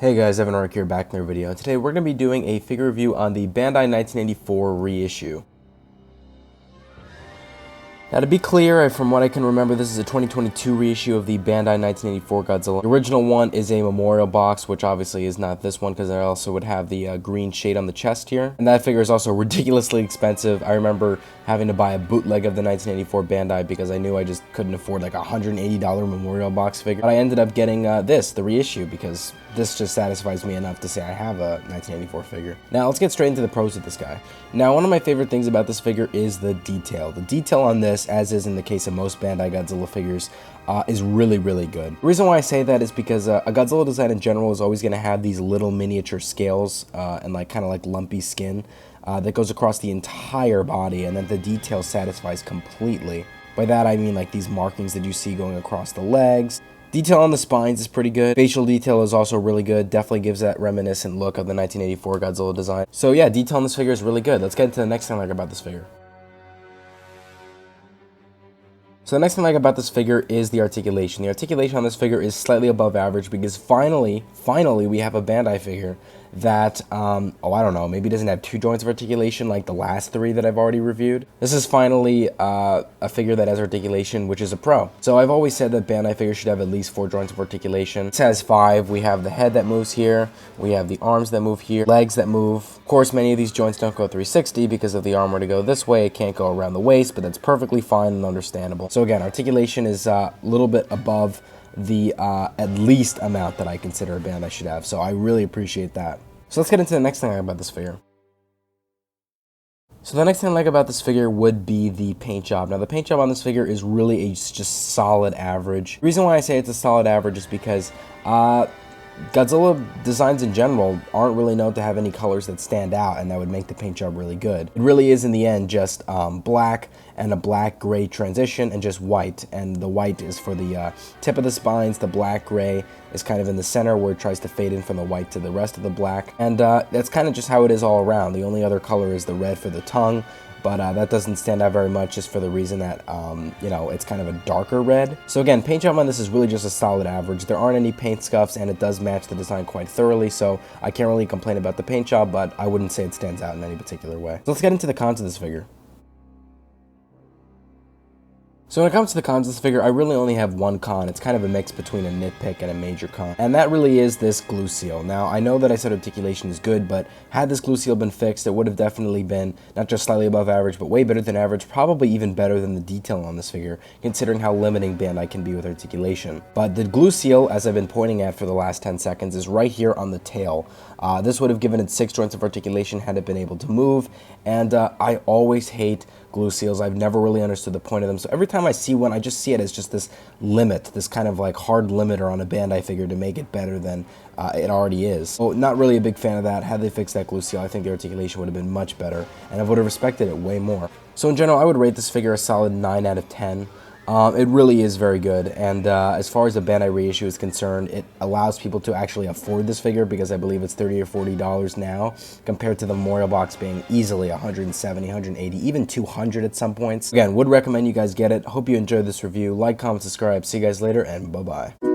Hey guys, Evan Ark here, back in another video. Today we're going to be doing a figure review on the Bandai 1984 reissue. Now to be clear, from what I can remember, this is a 2022 reissue of the Bandai 1984 Godzilla. The original one is a memorial box, which obviously is not this one because I also would have the green shade on the chest here. And that figure is also ridiculously expensive. I remember having to buy a bootleg of the 1984 Bandai because I knew I just couldn't afford like a $180 memorial box figure. But I ended up getting the reissue, because this just satisfies me enough to say I have a 1984 figure. Now let's get straight into the pros of this guy. Now one of my favorite things about this figure is the detail. The detail on this, as is in the case of most Bandai Godzilla figures, is really good. The reason why I say that is because a Godzilla design in general is always going to have these little miniature scales and kind of like lumpy skin that goes across the entire body, and then the detail satisfies completely. By that I mean like these markings that you see going across the legs. Detail on the spines is pretty good. Facial detail is also really good. Definitely gives that reminiscent look of the 1984 Godzilla design. So yeah, detail on this figure is really good. Let's get into the next thing I like about this figure. So the next thing I like about this figure is the articulation. The articulation on this figure is slightly above average because finally we have a Bandai figure that, I don't know, maybe doesn't have two joints of articulation like the last three that I've already reviewed. This is finally a figure that has articulation, which is a pro. So I've always said that Bandai figures should have at least 4 joints of articulation. This has 5. We have the head that moves here, we have the arms that move here, legs that move. Of course, many of these joints don't go 360 because if the arm were to go this way, it can't go around the waist, but that's perfectly fine and understandable. So again, articulation is a little bit above the at least amount that I consider a Bandai should have, so I really appreciate that. So let's get into the next thing I like about this figure. So the next thing I like about this figure would be the paint job. Now the paint job on this figure is really just solid average. The reason why I say it's a solid average is because Godzilla designs in general aren't really known to have any colors that stand out, and that would make the paint job really good. It really is in the end just black and a black-gray transition and just white, and the white is for the tip of the spines. The black-gray is kind of in the center where it tries to fade in from the white to the rest of the black, and that's kind of just how it is all around. The only other color is the red for the tongue, but that doesn't stand out very much just for the reason that, you know, it's kind of a darker red. So again, paint job on this is really just a solid average. There aren't any paint scuffs, and it does match the design quite thoroughly, so I can't really complain about the paint job, but I wouldn't say it stands out in any particular way. So let's get into the cons of this figure. So when it comes to the cons of this figure, I really only have one con. It's kind of a mix between a nitpick and a major con, and that really is this glue seal. Now, I know that I said articulation is good, but had this glue seal been fixed, it would have definitely been not just slightly above average, but way better than average, probably even better than the detail on this figure, considering how limiting Bandai can be with articulation. But the glue seal, as I've been pointing at for the last 10 seconds, is right here on the tail. This would have given it 6 joints of articulation had it been able to move, and I always hate glue seals. I've never really understood the point of them, so every time I see one, I just see it as just this limit, this kind of like hard limiter on a Bandai figure to make it better than it already is. So not really a big fan of that. Had they fixed that glue seal, I think the articulation would have been much better, and I would have respected it way more. So in general, I would rate this figure a solid 9 out of 10. It really is very good, and as far as the Bandai reissue is concerned, it allows people to actually afford this figure because I believe it's $30 or $40 now, compared to the memorial box being easily $170, $180, even $200 at some points. Again, would recommend you guys get it. Hope you enjoyed this review. Like, comment, subscribe. See you guys later, and bye-bye.